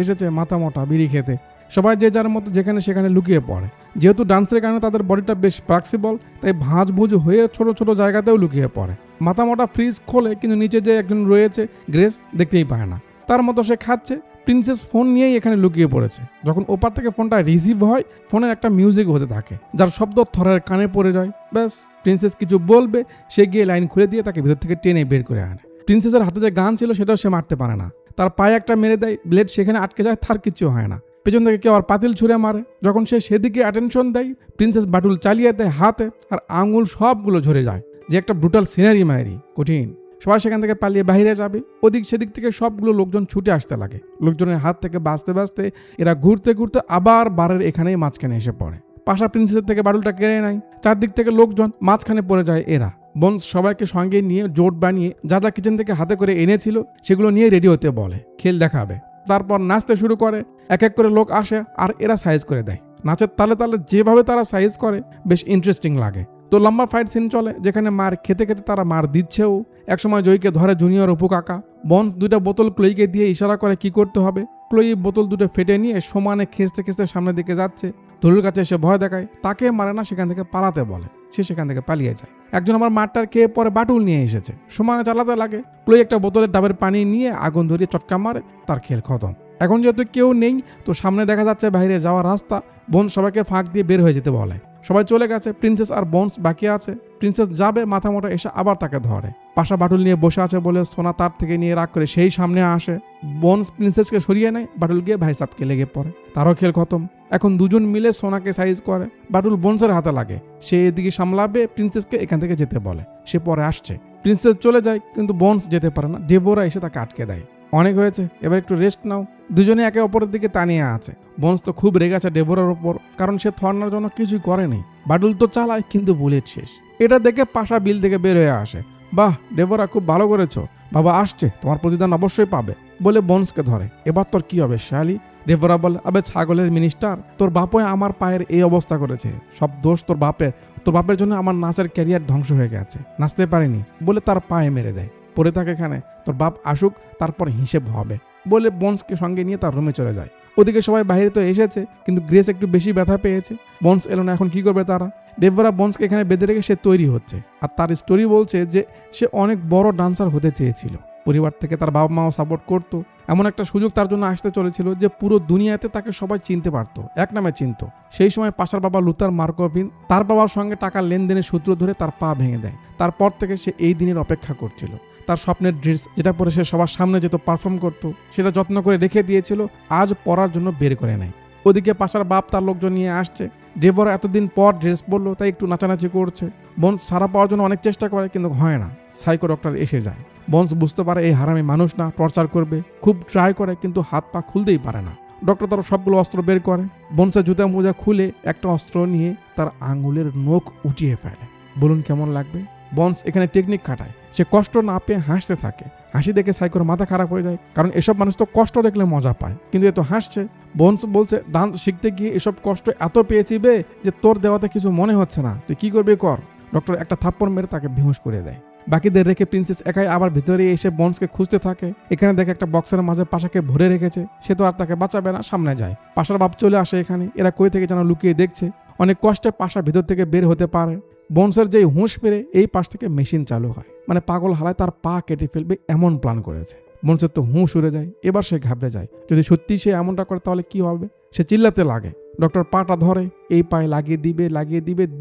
এসেছে মাথা মোটা বিড়ি খেতে। সবাই যে যার মতো যেখানে সেখানে লুকিয়ে পড়ে। যেহেতু ডান্সের কারণে তাদের বডিটা বেশ ফ্লেক্সিবল, তাই ভাঁজ ভুজ হয়ে ছোট ছোট জায়গাতেও লুকিয়ে পড়ে। মাথা মোটা ফ্রিজ খোলে, কিন্তু নিচে যে একজন রয়েছে গ্রেস দেখতেই পায় না। তার মতো সে খাচ্ছে। প্রিন্সেস ফোন নিয়েই এখানে লুকিয়ে পড়েছে। যখন ওপার থেকে ফোনটা রিসিভ হয়, ফোনের একটা মিউজিক হতে থাকে, যার শব্দ থরের কানে পড়ে যায়। ব্যাস, প্রিন্সেস কিছু বলবে, সে গিয়ে লাইন খুলে দিয়ে তাকে ভিতর থেকে টেনে বের করে আনে। প্রিন্সেসের হাতে যে গান ছিল সেটাও সে মারতে পারে না। তার পায়ে একটা মেরে দেয়, ব্লেড সেখানে আটকে যায়, তার কিছু হয় না। পেছন থেকে কেউ আর পাতিল ছুঁড়ে মারে। যখন সে সেদিকে অ্যাটেনশন দেয়, প্রিন্সেস বাটুল চালিয়ে দেয় হাতে, আর আঙুল সবগুলো ঝরে যায়। যে একটা ব্রুটাল সিনারি মায়েরি, কঠিন। সবাই সেখান থেকে পালিয়ে বাইরে যাবে। ওদিক সেদিক থেকে সবগুলো লোকজন ছুটে আসতে লাগে। লোকজনের হাত থেকে বাঁচতে বাঁচতে এরা ঘুরতে ঘুরতে আবার বারের এখানেই মাঝখানে এসে পড়ে। পাশা প্রিন্সেসের থেকে বাটুলটা কেড়ে নেয়। চারদিক থেকে লোকজন, মাঝখানে পড়ে যায় এরা। বোনস সবাইকে সঙ্গে নিয়ে জোট বানিয়ে যা যা কিচেন থেকে হাতে করে এনেছিল সেগুলো নিয়ে রেডি হতে বলে, খেল দেখাবে। তারপর নাচতে শুরু করে। এক এক করে লোক আসে আর এরা সাইজ করে দেয়। নাচের তালে তালে যেভাবে তারা সাইজ করে বেশ ইন্টারেস্টিং লাগে। তো লম্বা ফাইট সিন চলে, যেখানে মার খেতে খেতে তারা মার দিচ্ছেও। একসময় জয়ীকে ধরে জুনিয়র অপু কাকা। বন্স দুইটা বোতল ক্লোইকে দিয়ে ইশারা করে কি করতে হবে। ক্লোই বোতল দুটো ফেটে নিয়ে সমানে খেঁচতে খেঁচতে সামনের দিকে যাচ্ছে। ধরুর কাছে এসে ভয় দেখায়, তাকে মারে না, সেখান থেকে পালাতে বলে। সে সেখান থেকে পালিয়ে যায়। একজন আমার মারটার খেয়ে পরে বাটুল নিয়ে এসেছে, সমানে চালাতে লাগে। ক্লোই একটা বোতলের ডাবের পানি নিয়ে আগুন ধরিয়ে চটকা মারে, তার খেল খতম। এখন যেহেতু কেউ নেই, তো সামনে দেখা যাচ্ছে বাইরে যাওয়ার রাস্তা। বোন সবাইকে ফাঁক দিয়ে বের হয়ে যেতে বলে। সবাই চলে গেছে, প্রিন্সেস আর বোনস বাকি আছে। প্রিন্সেস যাবে, মাথা মোটা এসে আবার তাকে ধরে। পাশা বাটুল নিয়ে বসে আছে বলে সোনা তার থেকে নিয়ে রাগ করে সেই সামনে আসে। বোনস প্রিন্সেসকে সরিয়ে নেয়, বাটুল গিয়ে ভাই সাপকে লেগে পড়ে, তারও খেল খতম। এখন দুজন মিলে সোনাকে সাইজ করে। বাটুল বোনসের হাতে লাগে, সে এদিকে সামলাবে, প্রিন্সেসকে এখান থেকে যেতে বলে। সে পরে আসছে। প্রিন্সেস চলে যায়, কিন্তু বোনস যেতে পারে না। ডেবোরা এসে তাকে আটকে দেয়। অনেক হয়েছে, এবার একটু রেস্ট নাও। দুজনে একে অপরের দিকে টানিয়ে আছে। বন্স তো খুব রেগেছে ডেবোরার ওপর, কারণ সে থর্নার জন্য কিছুই করেনি। বাটুল তো চালায়, কিন্তু বুলেট শেষ। এটা দেখে পাশা বিল থেকে বের হয়ে আসে। বাহ ডেবোরা, খুব ভালো করেছো, বাবা আসছে, তোমার প্রতিদান অবশ্যই পাবে, বলে বন্সকে ধরে। এবার তোর কি হবে শালি? ডেবোরা বলে, আবে ছাগলের মিনিস্টার, তোর বাপই আমার পায়ের এই অবস্থা করেছে, সব দোষ তোর বাপের। তোর বাপের জন্য আমার নাচের ক্যারিয়ার ধ্বংস হয়ে গেছে, নাচতে পারিনি, বলে তার পায়ে মেরে দেয়। পড়ে থাকে এখানে, তোর বাপ আসুক, তারপর হিসেব হবে, বলে বন্সকে সঙ্গে নিয়ে তার রুমে চলে যায়। ওদিকে সবাই বাইরে তো এসেছে, কিন্তু গ্রেস একটু বেশি ব্যথা পেয়েছে। বন্স এলো না, এখন কি করবে তারা? ডেবোরা বন্সকে এখানে বেঁধে রেখে সে তৈরি হচ্ছে। আর তার স্টোরি বলছে যে সে অনেক বড় ডান্সার হতে চেয়েছিল। পরিবার থেকে তার বাবা মাও সাপোর্ট করতো। এমন একটা সুযোগ তার জন্য আসতে চলেছিল যে পুরো দুনিয়াতে তাকে সবাই চিনতে পারত, এক নামে চিনত। সেই সময় পাশার বাবা লুথার মার্কোভিন তার বাবার সঙ্গে টাকার লেনদেনের সূত্র ধরে তার পা ভেঙে দেয়। তারপর থেকে সে এই দিনের অপেক্ষা করছিল। তার স্বপ্নের ড্রেস, যেটা পরে সে সবার সামনে যেত পারফর্ম করতো, সেটা যত্ন করে রেখে দিয়েছিল, আজ পরার জন্য বের করে নেয়। ওদিকে পাশার বাপ তার লোকজন নিয়ে আসছে। ডেবোরা এতদিন পর ড্রেস পরলো, তাই একটু নাচানাচি করছে। বন্স ছাড়া পাওয়ার জন্য অনেক চেষ্টা করে, কিন্তু হয় না। সাইকো ডক্টর এসে যায়। বন্স বুঝতে পারে এই হারামি মানুষ না, টর্চার করবে। খুব ট্রাই করে, কিন্তু হাত পা খুলতেই পারে না। ডক্টর তার সবগুলো অস্ত্র বের করে। বন্সের জুতা মোজা খুলে একটা অস্ত্র নিয়ে তার আঙুলের নখ উঠিয়ে ফেলে। বলুন কেমন লাগবে? বন্স এখানে টেকনিক খাটায়। সে কষ্ট না পেয়ে হাসতে থাকে। হাসি দেখে সাইকোর মাথা খারাপ হয়ে যায়, কারণ এসব মানুষ তো কষ্ট দেখলে মজা পায়, কিন্তু এ তো হাসছে। বন্স বলছে, ডান্স শিখতে গিয়ে এসব কষ্ট এত পেয়েছি বে, যে তোর দেওয়াতে কিছু মনে হচ্ছে না, তুই কি করবি কর। ডক্টর একটা থাপ্পড় মেরে তাকে বেহুশ করে দেয়। বাকিদের রেখে প্রিন্সেস একাই আবার ভিতরে এসে বন্সকে খুঁজতে থাকে। এখানে দেখে একটা বক্সের মাঝে পাশাকে ভরে রেখেছে। সে তো আর তাকে বাঁচাবে না, সামনে যায়। পাশার বাপ চলে আসে এখানে। এরা কই থেকে যেন লুকিয়ে দেখছে। অনেক কষ্টে পাশা ভিতর থেকে বের হতে পারে। বন্সের যেই হুঁশ ফেরে, এই পাশ থেকে মেশিন চালু হয়, মানে পাগল হালায় তার পা কেটে ফেলবে এমন প্ল্যান করেছে। বন্সের তো হুঁশ উড়ে যায়। এবার সে ঘাবড়ে যায়, যদি সত্যি সে এমনটা করে তাহলে কি হবে। সে চিল্লাতে লাগে। ডক্টর পাটা ধরে, এই পায়ে লাগিয়ে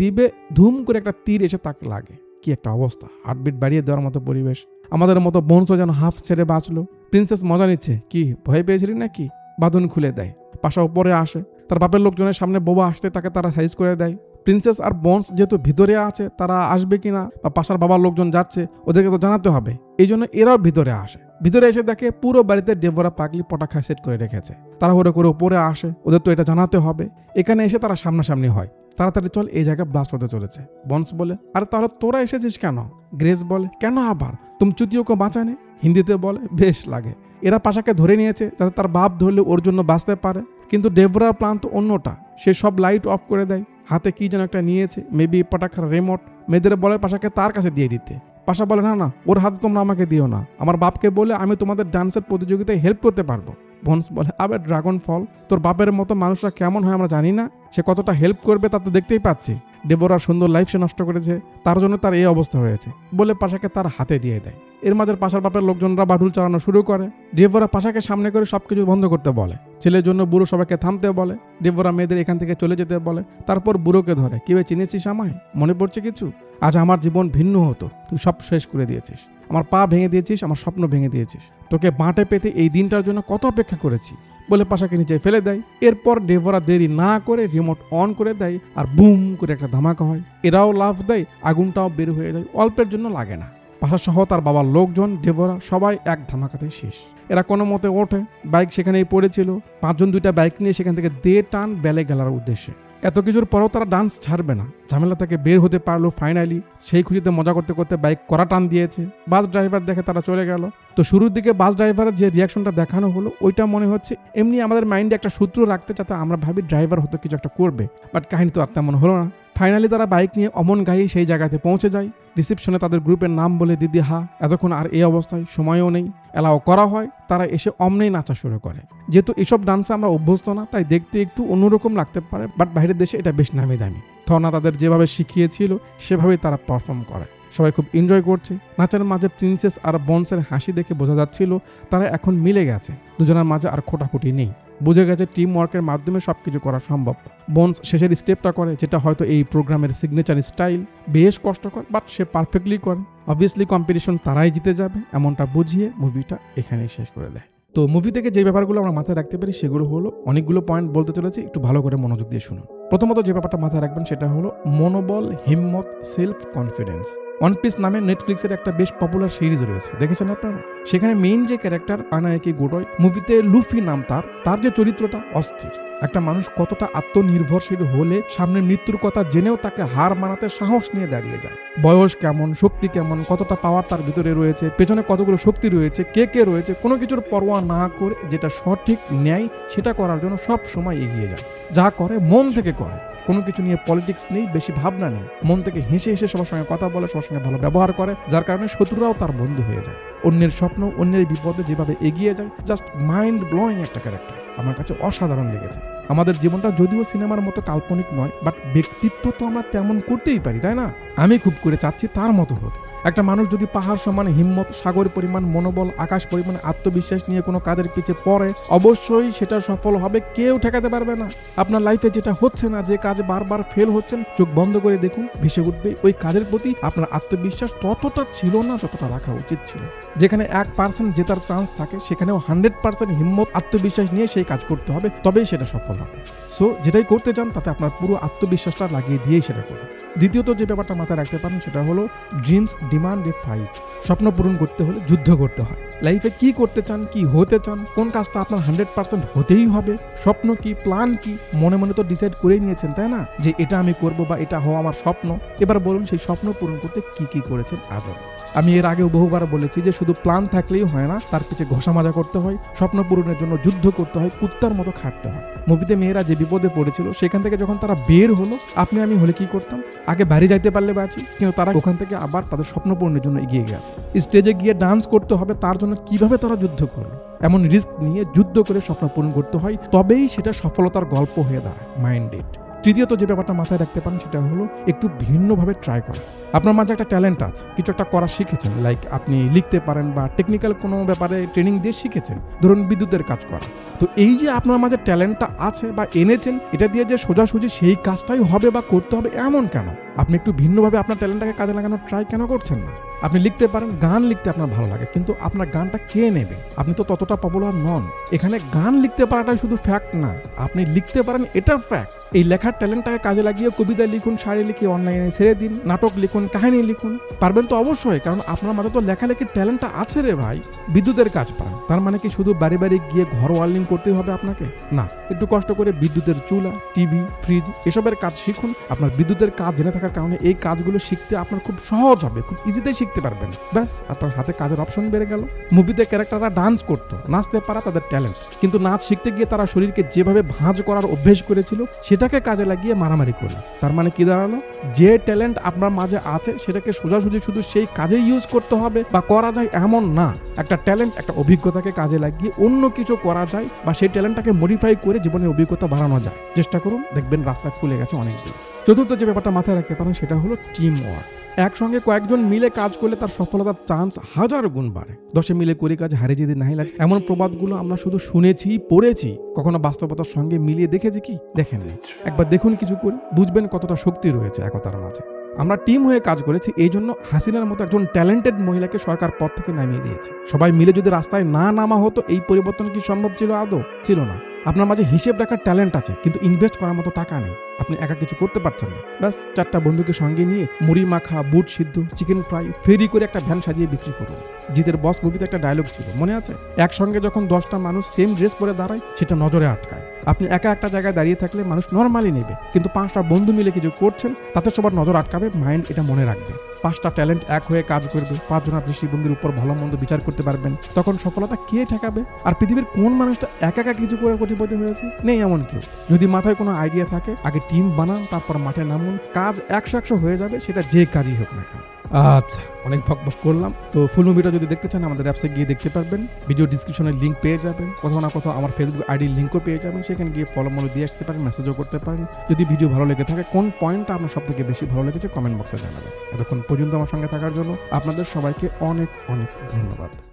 দিবে, ধুম করে একটা তীর এসে তাকে লাগে। কি একটা অবস্থা, হার্টবিট বাড়িয়ে দেওয়ার মতো পরিবেশ। আমাদের মতো বন্সও যেন হাফ ছেড়ে বাঁচলো। প্রিন্সেস মজা নিচ্ছে। কি ভয় পেয়েছিলি নাকি? বাঁধন খুলে দেয়। পাশা উপরে আসে। তার বাপের লোকজনের সামনে বোবা আসতে তাকে তারা সাইজ করে দেয়। প্রিন্সেস আর বন্স যেহেতু ভিতরে আছে, তারা আসবে কিনা বা পাশার বাবার লোকজন যাচ্ছে ওদেরকে তো জানাতে হবে, এই জন্য এরাও ভিতরে আসে। ভিতরে এসে দেখে পুরো বাড়িতে ডেবোরা পাগলি পটাখা সেট করে রেখেছে। তাড়াহুড়ো করে উপরে আসে, ওদের তো এটা জানাতে হবে। এখানে এসে তারা সামনাসামনি হয়, তাড়াতাড়ি চল, এই জায়গায় ব্লাস্ট হতে চলেছে। বন্স বলে, আরে তাহলে তোরা এসেছিস কেন? গ্রেস বলে, কেন আবার, তুমি চুতিও কো বাঁচানে। হিন্দিতে বলে, বেশ লাগে। এরা পাশাকে ধরে নিয়েছে যাতে তার বাপ ধরলে ওর জন্য বাঁচতে পারে, কিন্তু ডেবোরার প্ল্যান তো অন্যটা। সে সব লাইট অফ করে দেয়, হাতে কি যেন একটা নিয়েছে, মেবি পটাখার রিমোট। মেয়েদের বলে পাশাকে তার কাছে দিয়ে দিতে। পাশা বলে, না না, ওর হাতে তোমরা আমাকে দিও না, আমার বাপকে বলে আমি তোমাদের ডান্সের প্রতিযোগিতায় হেল্প করতে পারবো। বন্স বলে, আবে ড্রাগন ফল, তোর বাপের মতো মানুষরা কেমন হয় আমরা জানি না, সে কতটা হেল্প করবে তা তো দেখতেই পাচ্ছি। ডেবোরার সুন্দর লাইফ সে নষ্ট করেছে, তার জন্য তার এই অবস্থা হয়েছে বলে পাশাকে তার হাতে দিয়ে দেয়। এর মাঝে পাশার বাপের লোকজনরা বাডুল চালানো শুরু করে। ডেবোরা পাশাকে সামনে করে সবকিছু বন্ধ করতে বলে, ছেলের জন্য বুড়ো সবাইকে থামতে বলে। ডেবোরা মেয়েদের এখান থেকে চলে যেতে বলে। তারপর বুড়োকে ধরে, কিভাবে চিনেছিস আমায়, মনে পড়ছে কিছু? আজ আমার জীবন ভিন্ন হতো, তুই সব শেষ করে দিয়েছিস, আমার পা ভেঙে দিয়েছিস, আমার স্বপ্ন ভেঙে দিয়েছিস, তোকে বাঁটে পেতে এই দিনটার জন্য কত অপেক্ষা করেছি বলে পাশাকে নিচে ফেলে দেয়। এরপর ডেবোরা দেরি না করে রিমোট অন করে দেয় আর বুম করে একটা ধামাকা হয়। এরাও লাফ দেয়, আগুনটাও বের হয়ে যায়, অল্পের জন্য লাগে না। পাশা সহ তার বাবার লোকজন, ডেবোরা সবাই এক ধামাকাতে শেষ। এরা কোনো মতে ওঠে, বাইক সেখানেই পড়েছিল। 5 জন 2টা বাইক নিয়ে সেখান থেকে দে টান বেলে গেলার উদ্দেশ্যে। এত কিছুর পরেও তারা ডান্স ছাড়বে না, ঝামেলা থেকে বের হতে পারলো ফাইনালি। সেই খুশিতে মজা করতে করতে বাইক করা টান দিয়েছে। বাস ড্রাইভার দেখে তারা চলে গেল। তো শুরুর দিকে বাস ড্রাইভারের যে রিয়াকশনটা দেখানো হলো, ওইটা মনে হচ্ছে এমনি আমাদের মাইন্ডে একটা সূত্র রাখতে, যাতে আমরা ভাবি ড্রাইভার হয়তো কিছু একটা করবে, বাট কাহিনী তো আর তেমন হলো না। ফাইনালি তারা বাইক নিয়ে অমন গায়ে সেই জায়গাতে পৌঁছে যায়। রিসেপশনে তাদের গ্রুপের নাম বলে দিদি হা, এতক্ষণ আর এই অবস্থায় সময়ও নেই, এলাও করা হয়। তারা এসে অমনেই নাচা শুরু করে। যেহেতু এসব ডান্সে আমরা অভ্যস্ত না, তাই দেখতে একটু অন্যরকম লাগতে পারে, বাট বাইরের দেশে এটা বেশ নামি দামি। থনা তাদের যেভাবে শিখিয়েছিল সেভাবেই তারা পারফর্ম করে। সবাই খুব এনজয় করছে। নাচের মাঝে প্রিন্সেস আর বন্সের হাসি দেখে বোঝা যাচ্ছিল তারা এখন মিলে গেছে, দুজনের মাঝে আর খোটাখুটি নেই। বুঝে গেছে টিম ওয়ার্কের মাধ্যমে সবকিছু করা সম্ভব। বন্স শেষের স্টেপটা করে, যেটা হয়তো এই প্রোগ্রামের সিগনেচার স্টাইল। বেশ কষ্টকর, বাট সে পারফেক্টলি করে। অবভিয়াসলি কম্পিটিশন তারাই জিতে যাবে, এমনটা বুঝিয়ে মুভিটা এখানেই শেষ করে দেয়। তো মুভি থেকে যে ব্যাপারগুলো আমরা মাথায় রাখতে পারি সেগুলো হলো, অনেকগুলো পয়েন্ট বলতে চলেছি, একটু ভালো করে মনোযোগ দিয়ে শুনুন। প্রথমত যে ব্যাপারটা মাথায় রাখবেন সেটা হলো মনোবল, হিম্মত, সেলফ কনফিডেন্স। ওয়ান পিস নামে নেটফ্লিক্সের একটা বেশ পপুলার সিরিজ রয়েছে, দেখেছেন আপনারা? সেখানে মেইন যে ক্যারেক্টার আনায়াকি গোডয়, মুভিতে লুফি নাম তার যে চরিত্রটা অস্থির। একটা মানুষ কতটা আত্মনির্ভরশীল হলে সামনে মৃত্যুর কথা জেনেও তাকে হার মানাতে সাহস নিয়ে দাঁড়িয়ে যায়। বয়স কেমন, শক্তি কেমন, কতটা পাওয়ার তার ভিতরে রয়েছে, পেছনে কতগুলো শক্তি রয়েছে, কে রয়েছে, কোনো কিছুর পরোয়া না করে যেটা সঠিক ন্যায় সেটা করার জন্য সব সময় এগিয়ে যায়। যা করে মন থেকে করে, কোনো কিছু নিয়ে পলিটিক্স নেই, বেশি ভাবনা নেই, মন থেকে হেসে হেসে সবার সঙ্গে কথা বলে, সবার সঙ্গে ভালো ব্যবহার করে, যার কারণে শত্রুরাও তার বন্ধু হয়ে যায়। অন্যের স্বপ্ন, অন্যের বিপদে যেভাবে এগিয়ে যায়, জাস্ট মাইন্ড ব্লোয়িং একটা ক্যারেক্টার, আমার কাছে অসাধারণ লেগেছে। আমাদের জীবনটা যদিও সিনেমার মতো কাল্পনিক নয়, বাট ব্যক্তিত্ব তো আমরা তেমন করতেই পারি, তাই না? আমি খুব করে চাচ্ছি তার মতো হতে। একটা মানুষ যদি পাহাড় সমান হিম্মত, সাগর পরিমাণ মনোবল, আকাশ পরিমাণ আত্মবিশ্বাস নিয়ে কোনো কাজের পিছে পড়ে, অবশ্যই সেটা সফল হবে, কেউ ঠেকাতে পারবে না। আপনার লাইফে যেটা হচ্ছে না, যে কাজে বারবার ফেল হচ্ছেন, চোখ বন্ধ করে দেখুন, ভেসে উঠবে ওই কাজের প্রতি আপনার আত্মবিশ্বাস ততটা ছিল না যতটা রাখা উচিত ছিল। যেখানে 1% জেতার চান্স থাকে, সেখানেও 100% হিম্মত, আত্মবিশ্বাস নিয়ে সেই কাজ করতে হবে, তবেই সেটা সফল হবে। সো যেটাই করতে চান তাতে আপনার পুরো আত্মবিশ্বাসটা লাগিয়ে দিয়েই সেটা করুন। দ্বিতীয়ত যে ব্যাপারটা মাথায় রাখতে পারেন সেটা হলো ড্রিমস ডিমান্ড এ ফাইট। স্বপ্ন পূরণ করতে হলে যুদ্ধ করতে হয়। লাইফে কি করতে চান, কি হতে চান, কোন কাজটা আপনার 100% হতেই হবে, স্বপ্ন কি, প্ল্যান কি, মনে মনে তো ডিসাইড করেই নিয়েছেন, তাই না, যে এটা আমি করব বা এটা হওয়া আমার স্বপ্ন। এবার বলুন সেই স্বপ্ন পূরণ করতে কি কি করেছেন আজও। আমি এর আগেও বহুবার বলেছি যে শুধু প্ল্যান থাকলেই হয় না, তার পিছে ঘষা মাজা করতে হয়, স্বপ্ন পূরণের জন্য যুদ্ধ করতে হয়, কুত্তার মতো খাটতে হয়। মুভিতে মেয়েরা যে বিপদে পড়েছিল সেখান থেকে যখন তারা বের হলো, আপনি আমি হলে কি করতাম? আগে বাড়ি যাইতে পারলে বাঁচি, কিন্তু তারা ওখান থেকে আবার তাদের স্বপ্ন পূরণের জন্য এগিয়ে গেছে। স্টেজে গিয়ে ডান্স করতে হবে, তার জন্য কিভাবে তারা যুদ্ধ করলো। এমন রিস্ক নিয়ে যুদ্ধ করে স্বপ্ন পূরণ করতে হয়, তবেই সেটা সফলতার গল্প হয়ে দাঁড়ায়। মাইন্ডেড। তৃতীয়ত যে ব্যাপারটা মাথায় রাখতে পারেন সেটা হলো একটু ভিন্নভাবে ট্রাই করা। আপনার মাঝে একটা ট্যালেন্ট আছে, কিছু একটা করা শিখেছেন, লাইক আপনি লিখতে পারেন বা টেকনিক্যাল কোনো ব্যাপারে ট্রেনিং দিয়ে শিখেছেন, ধরুন বিদ্যুতের কাজ করা। তো এই যে আপনার মাঝে ট্যালেন্টটা আছে বা এনেছেন, এটা দিয়ে যে সোজাসুজি সেই কাজটাই হবে বা করতে হবে এমন কেন? আপনি একটু ভিন্নভাবে আপনার ট্যালেন্টটাকে কাজে লাগানোর ট্রাই কেন করছেন না? আপনি লিখতে পারেন, গান লিখতে আপনার ভালো লাগে, কিন্তু আপনার গানটা কে নেবে? আপনি তো ততটা পপুলার নন। এখানে গান লিখতে পারাটাই শুধু ফ্যাক্ট না, আপনি লিখতে পারেন এটা ফ্যাক্ট। এই লেখার ট্যালেন্টটাকে কাজে লাগিয়ে কবিতা লিখুন, শাড়ি লিখে অনলাইনে ছেড়ে দিন, নাটক লিখুন, কাহিনী লিখুন। পারবেন তো অবশ্যই, কারণ আপনার মাঝে তো লেখালেখির ট্যালেন্টটা আছে রে ভাই। বিদ্যুতের কাজ পান, তার মানে কি শুধু বাড়ি বাড়ি গিয়ে ঘর ওয়ার্লিং করতেই হবে আপনাকে? না, একটু কষ্ট করে বিদ্যুতের চুলা, টিভি, ফ্রিজ এসবের কাজ শিখুন। আপনার বিদ্যুতের কাজ জেনে থাকার কারণে এই কাজগুলো শিখতে আপনার খুব সহজ হবে, খুব ইজিতেই শিখতে পারবেন। ব্যাস, আপনার হাতে কাজের অপশন বেড়ে গেল। মুভিতে ক্যারেক্টাররা ডান্স করতো, নাচতে পারা তাদের ট্যালেন্ট, কিন্তু নাচ শিখতে গিয়ে তারা শরীরকে যেভাবে ভাঁজ করার অভ্যেস করেছিল সেটাকে কাজে লাগিয়ে মারামারি করল। তার মানে কি দাঁড়ালো? যে ট্যালেন্ট আপনার মাঝে আছে সেটাকে সোজাসুজি শুধু সেই কাজে ইউজ করতে হবে বা করা যায় এমন না। একটা ট্যালেন্ট, একটা অভিজ্ঞতাকে কাজে লাগিয়ে অন্য কিছু করা যায় বা সেই ট্যালেন্টটাকে মডিফাই করে জীবনের অভিজ্ঞতা বাড়ানো যায়। চেষ্টা করুন, দেখবেন রাস্তা খুলে গেছে অনেক দূর। চতুর্থ যে ব্যাপারটা মাথায় রাখতে পারেন সেটা হলো টিম ওয়ার্ক। একসঙ্গে কয়েকজন মিলে কাজ করলে তার সফলতার চান্স 1000 গুণ বাড়ে। 10 মিলে করি কাজ, হারে যদি নাহি লাগে, এমন প্রবাদগুলো আমরা শুধু শুনেছি, পড়েছি, কখনো বাস্তবতার সঙ্গে মিলিয়ে দেখেছি কি? দেখেননি। একবার দেখুন কিছু করে, বুঝবেন কতটা শক্তি রয়েছে একতার মাঝে। আমরা টিম হয়ে কাজ করেছি, এই জন্য হাসিনার মতো একজন ট্যালেন্টেড মহিলাকে সরকার পদ থেকে নামিয়ে দিয়েছে। সবাই মিলে যদি রাস্তায় না নামা হতো, এই পরিবর্তন কি সম্ভব ছিল? আদৌ ছিল না। আপনার মাঝে হিসেব রাখার ট্যালেন্ট আছে, কিন্তু ইনভেস্ট করার মতো টাকা নেই। আপনি একা কিছু করতে পারছেন না। ব্যাস, 4টা বন্ধুকে সঙ্গে নিয়ে মুড়ি মাখা, বুট সিদ্ধ, চিকেন ফ্রাই ফেরি করে একটা ভ্যান সাজিয়ে বিক্রি করুন। জিতের বস মুভিতে একটা ডায়লগ ছিল, মনে আছে? একসঙ্গে যখন 10টা মানুষ সেম ড্রেস পরে দাঁড়ায়, সেটা নজরে আটকায়। আপনি একা একটা জায়গায় দাঁড়িয়ে থাকলে মানুষ নর্মালি নেবে, কিন্তু 5টা বন্ধু মিলে কিছু করছেন, তাতে সবার নজর আটকাবে, মাইন্ড এটা মনে রাখবে। 5টা ট্যালেন্ট এক হয়ে কাজ করবে, 5 জনের দৃষ্টিভঙ্গির উপর ভালো মন্দ বিচার করতে পারবেন। তখন সফলতা কে ঠেকাবে? আর পৃথিবীর কোন মানুষটা একা একা কিছু করে কোটিপতি হয়েছে? নেই এমন কেউ। যদি মাথায় কোনো আইডিয়া থাকে, আগে টিম বানান, তারপর মাঠে নামুন, কাজ 100 হয়ে যাবে, সেটা যে কাজই হোক না কেন। আচ্ছা, অনেক বকবক করলাম। তো ফুল মুভিটা যদি দেখতে চান আমাদের অ্যাপসে গিয়ে দেখতে পারবেন। ভিডিও ডিসক্রিপশনে লিঙ্ক পেয়ে যাবেন, কোথাও না কোথাও আমার ফেসবুক আইডির লিঙ্কও পেয়ে যাবেন। সেখানে গিয়ে ফলো দিয়ে আসতে পারেন, মেসেজও করতে পারেন। যদি ভিডিও ভালো লেগে থাকে, কোন পয়েন্টটা আপনার সব থেকে বেশি ভালো লেগেছে কমেন্ট বক্সে জানাবেন। এতক্ষণ পর্যন্ত আমার সঙ্গে থাকার জন্য আপনাদের সবাইকে অনেক অনেক ধন্যবাদ।